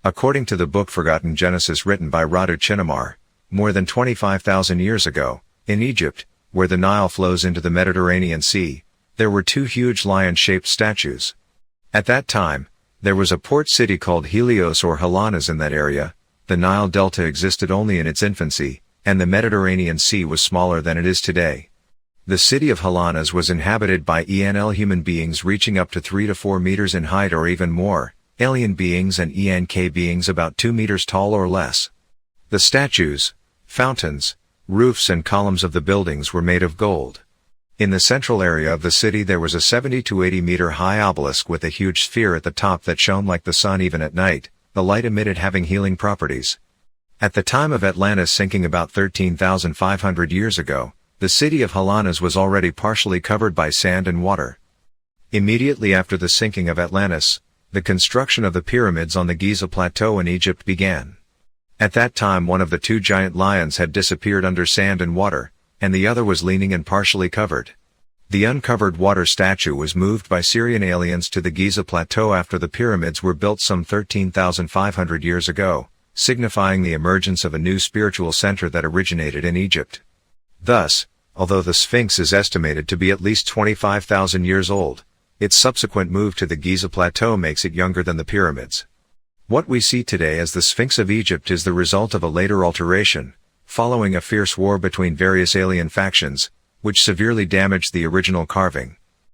According to the book Forgotten Genesis written by Radu Cinamar, more than 25,000 years ago, in Egypt, where the Nile flows into the Mediterranean Sea, there were two huge lion-shaped statues. At that time, there was a port city called Helios or Helios in that area. The Nile Delta existed only in its infancy, and the Mediterranean Sea was smaller than it is today. The city of Helios was inhabited by human beings reaching up to 3 to 4 meters in height or even more, alien beings and beings about 2 meters tall or less. The statues, fountains, roofs and columns of the buildings were made of gold. In the central area of the city there was a 70 to 80 meter high obelisk with a huge sphere at the top that shone like the sun even at night, the light emitted having healing properties. At the time of Atlantis sinking about 13,500 years ago, the city of Helios was already partially covered by sand and water. Immediately after the sinking of Atlantis, the construction of the pyramids on the Giza Plateau in Egypt began. At that time one of the two giant lions had disappeared under sand and water, and the other was leaning and partially covered. The uncovered water statue was moved by Syrian aliens to the Giza Plateau after the pyramids were built some 13,500 years ago, signifying the emergence of a new spiritual center that originated in Egypt. Thus, although the Sphinx is estimated to be at least 25,000 years old, its subsequent move to the Giza Plateau makes it younger than the pyramids. What we see today as the Sphinx of Egypt is the result of a later alteration, following a fierce war between various alien factions, which severely damaged the original carving.